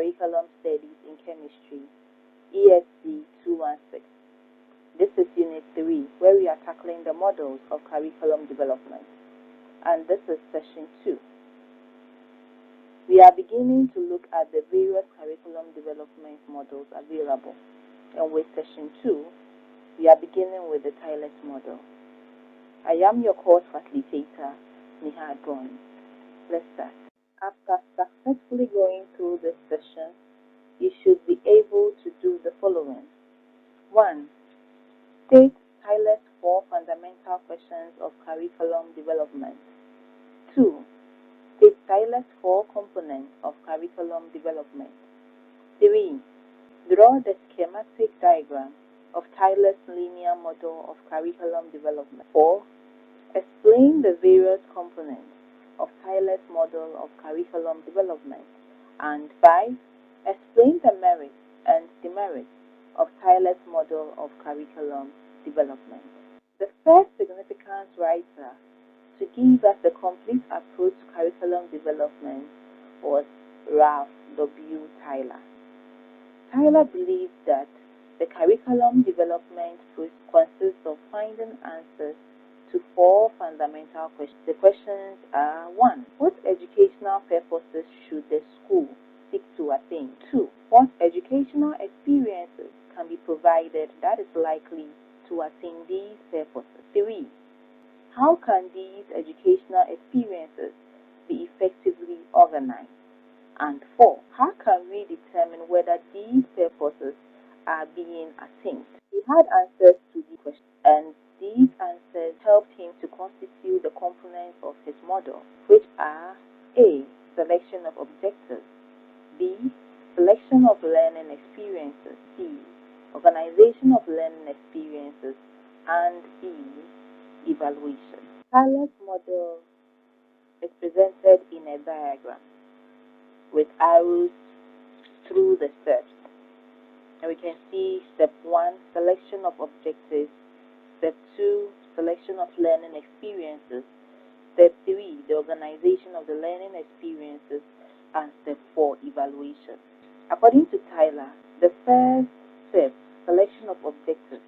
Curriculum Studies in Chemistry, ESC 216. This is Unit 3, where we are tackling the models of curriculum development, and this is Session 2. We are beginning to look at the various curriculum development models available, and with Session 2, we are beginning with the Tyler's model. I am your course facilitator, Nihad Bond. Let's start. After successfully going through this session, you should be able to do the following. 1. State Tyler's 4 fundamental questions of curriculum development. 2. State Tyler's 4 components of curriculum development. 3. Draw the schematic diagram of Tyler's linear model of curriculum development. 4. Explain the various components of Tyler's model of curriculum development. And 5. Explain the merits and demerits of Tyler's model of curriculum development. The first significant writer to give us the complete approach to curriculum development was Ralph W. Tyler. Tyler believed that the curriculum development consists of finding answers to 4 fundamental questions. The questions are: 1. What educational purposes should the school seek to attain? 2. What educational experiences can be provided that is likely to attain these purposes? 3. How can these educational experiences be effectively organized? And 4. How can we determine whether these purposes are being attained? He had answers to these questions, and these answers helped him to constitute the components of his model, which are: A. Selection of objectives, B. Selection of learning experiences, C. Organization of learning experiences, and E. Evaluation. Tyler's model is presented in a diagram with arrows through the steps. And we can see step 1, selection of objectives, step 2, selection of learning experiences, step 3, the organization of the learning experiences, and step 4, evaluation. According to Tyler, the first step, selection of objectives,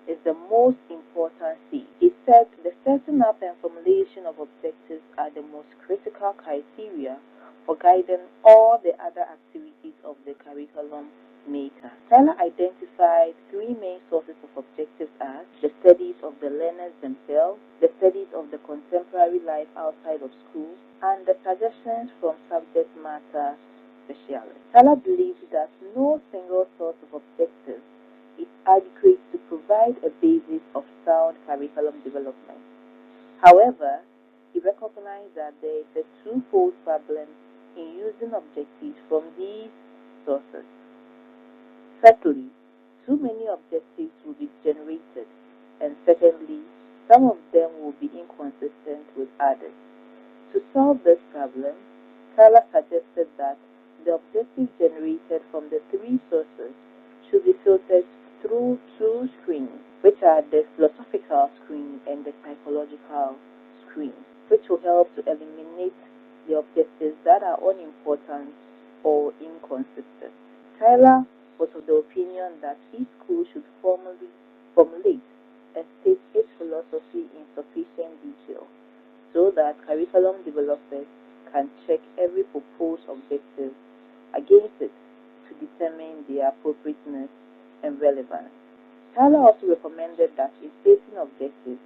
is the most important thing. He said the setting up and formulation of objectives are the most critical criteria for guiding all the other activities of the curriculum maker. Tyler identified 3 main sources of objectives as the studies of the learners themselves, the studies of the contemporary life outside of school, and the suggestions from subject matter specialists. Tyler believes that no single source of objectives is adequate to provide a basis of sound curriculum development. However, he recognized that there is a twofold problem in using objectives from these sources. Firstly, too many objectives will be generated, and secondly, some of them will be inconsistent with others. To solve this problem, Tyler suggested that the objectives generated from the 3 sources should be filtered through 2 screens, which are the philosophical screen and the psychological screen, which will help to eliminate the objectives that are unimportant or inconsistent. Tyler was of the opinion that each school should formulate and state its philosophy in sufficient detail so that curriculum developers can check every proposed objective against it to determine their appropriateness and relevance. Tyler also recommended that in stating objectives,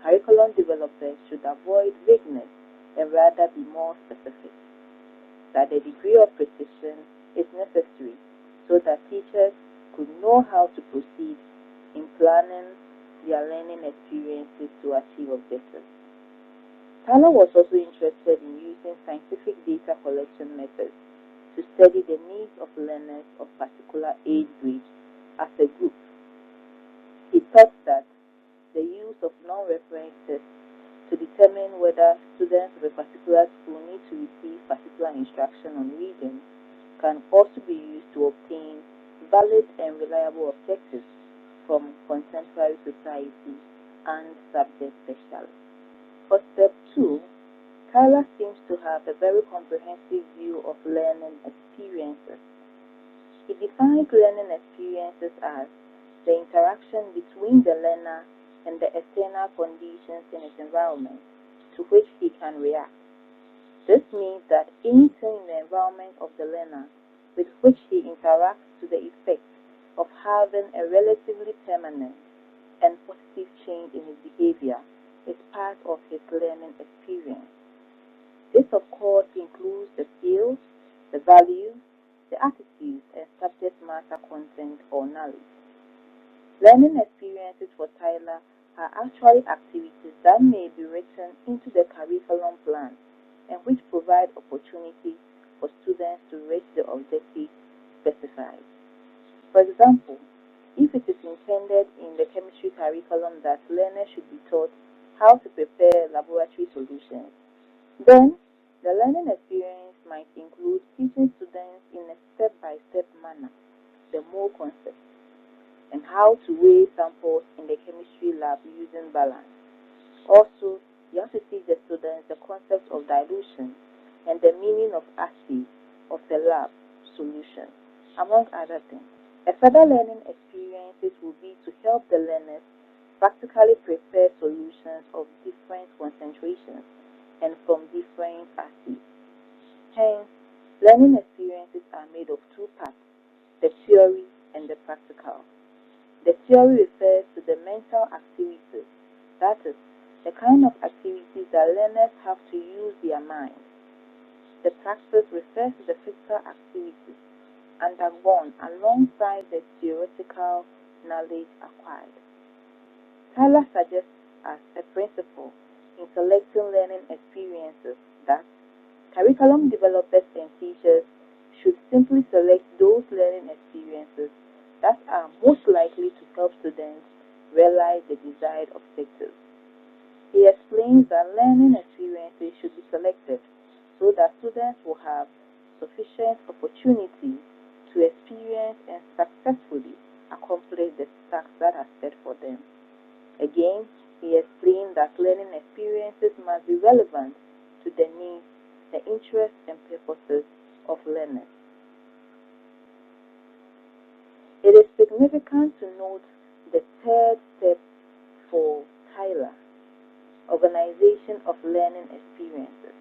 curriculum developers should avoid vagueness and rather be more specific, that a degree of precision is necessary so that teachers could know how to proceed in planning their learning experiences to achieve objectives. Tyler was also interested in using scientific data collection methods to study the needs of learners of particular age grades as a group. He thought that the use of non-reference tests to determine whether students of a particular school need to receive particular instruction on reading can also be used to obtain valid and reliable objectives from contemporary society and subject specialists. For step 2, Tyler seems to have a very comprehensive view of learning experiences He defines learning experiences as the interaction between the learner and the external conditions in his environment to which he can react. This means that anything in the environment of the learner with which he interacts to the effect of having a relatively permanent and positive change in his behavior is part of his learning experience. This, of course, includes the skills, the values, the attitudes, and subject matter content or knowledge. Learning experiences for Tyler are actually activities that may be written into the curriculum plan and which provide opportunities for students to reach the objectives specified. For example, if it is intended in the chemistry curriculum that learners should be taught how to prepare laboratory solutions, then the learning experience might include teaching students in a step-by-step manner the mole concept and how to weigh samples in the chemistry lab using balance. Also, you have to teach the students the concept of dilution and the meaning of acid of the lab solution, among other things. A further learning experiences will be to help the learners practically prepare solutions of different concentrations and from different acids. Hence, learning experiences are made of two parts, the theory and the practical. The theory refers to the mental activities, that is, the kind of activities that learners have to use their mind. The practice refers to the physical activities undergone alongside the theoretical knowledge acquired. Tyler suggests as a principle in selecting learning experiences that curriculum developers and teachers should simply select those learning experiences that are most likely to help students realize the desired objectives. He explains that learning experiences should be selected so that students will have sufficient opportunity to experience and successfully accomplish the tasks that are set for them. Again, he explained that learning experiences must be relevant to the needs, the interests, and purposes of learners. It is significant to note the third step for Tyler, organization of learning experiences,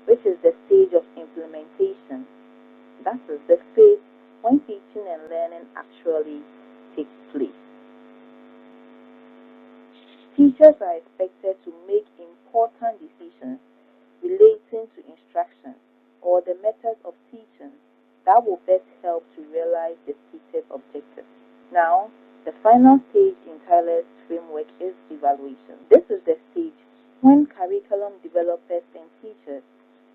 which is the stage of implementation. That is the phase when teaching and learning actually takes place. Teachers are expected to make important decisions relating to instruction or the methods of teaching that will best help to realize the stated objectives. Now, the final stage in Tyler's framework is evaluation. This is the stage when curriculum developers and teachers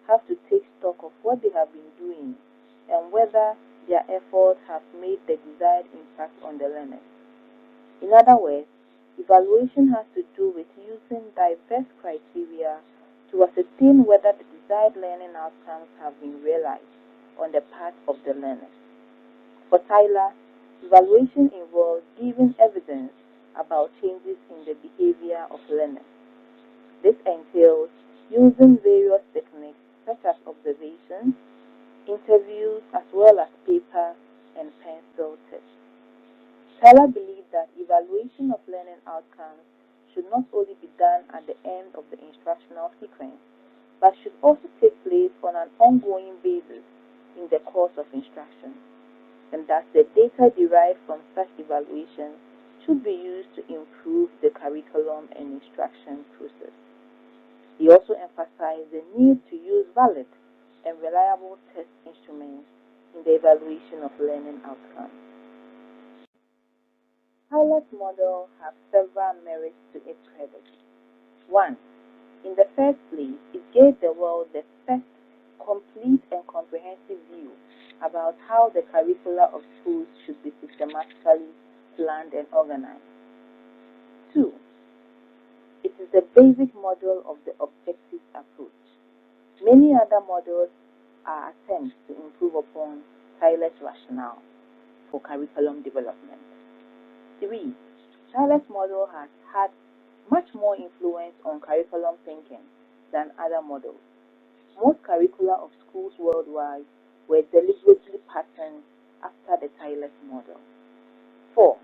have to take stock of what they have been doing and whether their efforts have made the desired impact on the learners. In other words, evaluation has to do with using diverse criteria to ascertain whether the desired learning outcomes have been realized on the part of the learners. For Tyler, evaluation involves giving evidence about changes in the behavior of learners. This entails using various techniques such as observations, interviews, as well as paper and pencil tests. Tyler believes that evaluation of learning outcomes should not only be done at the end of the instructional sequence, but should also take place on an ongoing basis in the course of instruction, and that the data derived from such evaluation should be used to improve the curriculum and instruction process. He also emphasized the need to use valid and reliable test instruments in the evaluation of learning outcomes. Tyler's model has several merits to its credit. 1. In the first place, it gave the world the first complete and comprehensive view about how the curricula of schools should be systematically planned and organized. 2. It is the basic model of the objective approach. Many other models are attempts to improve upon Tyler's rationale for curriculum development. 3. Tyler's model has had much more influence on curriculum thinking than other models. Most curricula of schools worldwide were deliberately patterned after the Tyler's model. 4.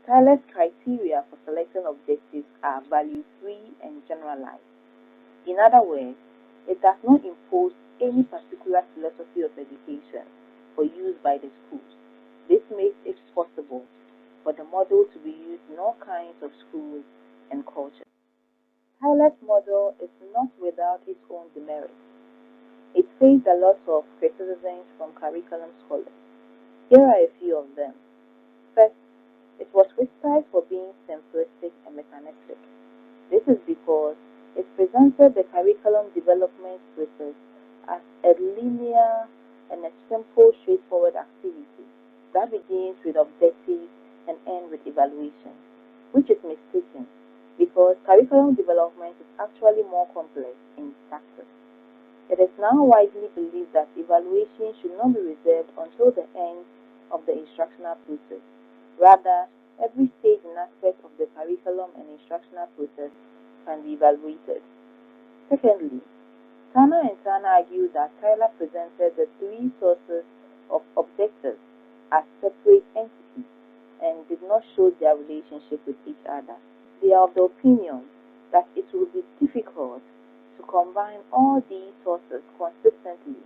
Tyler's criteria for selecting objectives are value-free and generalized. In other words, it does not impose any particular philosophy of education for use by the schools. This makes it possible for the model to be used in all kinds of schools and cultures. Tyler's model is not without its own demerits. It faced a lot of criticisms from curriculum scholars. Here are a few of them. First, it was criticized for being simplistic and mechanistic. This is because it presented the curriculum development process as a linear and a simple, straightforward activity that begins with objectives and ends with evaluation, which is mistaken because curriculum development is actually more complex in practice. It is now widely believed that evaluation should not be reserved until the end of the instructional process. Rather, every stage and aspect of the curriculum and instructional process can be evaluated. Secondly, Turner and Turner argue that Tyler presented the three sources of objectives as separate entities and did not show their relationship with each other. They are of the opinion that it will be difficult to combine all these sources consistently,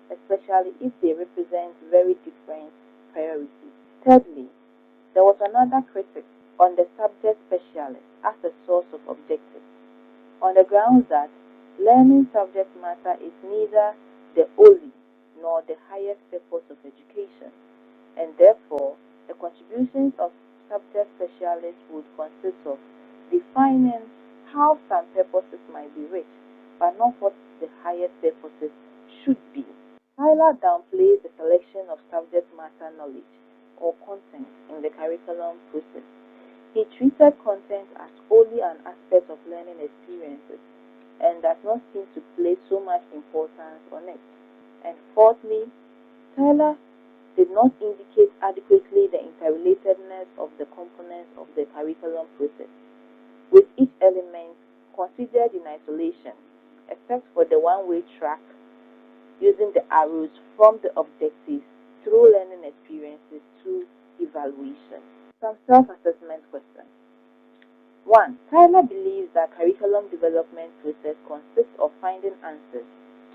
especially if they represent very different priorities. Thirdly, there was another critic on the subject specialist as a source of objectives, on the grounds that learning subject matter is neither the only nor the highest purpose of education, and therefore the contributions of subject specialists would consist of defining how some purposes might be reached, but not what the highest purposes should be. Tyler downplays the selection of subject matter knowledge or content in the curriculum process. He treated content as only an aspect of learning experiences and does not seem to place so much importance on it. And fourthly, Tyler did not indicate adequately the interrelatedness of the components of the curriculum process, with each element considered in isolation, except for the one-way track using the arrows from the objectives through learning experiences to evaluation. Some self-assessment questions. 1. Tyler believes that curriculum development process consists of finding answers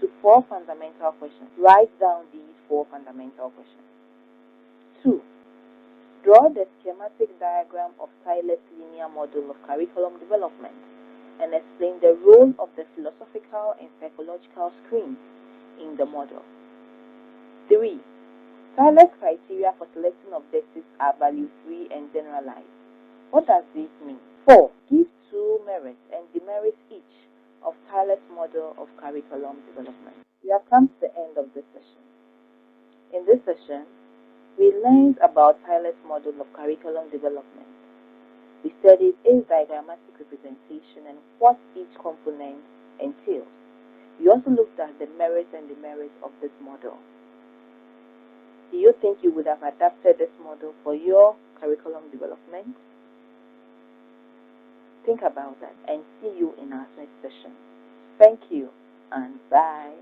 to 4 fundamental questions. Write down these 4 fundamental questions. 2. Draw the schematic diagram of Tyler's linear model of curriculum development and explain the role of the philosophical and psychological screens in the model. 3. Tyler's criteria for selecting objectives are value-free and generalized. What does this mean? 4. Give 2 merits and demerits each of Tyler's model of curriculum development. We have come to the end of this session. In this session, we learned about Tyler's model of curriculum development. We studied its diagrammatic representation and what each component entails. We also looked at the merits and demerits of this model. Do you think you would have adapted this model for your curriculum development? Think about that and see you in our next session. Thank you and bye.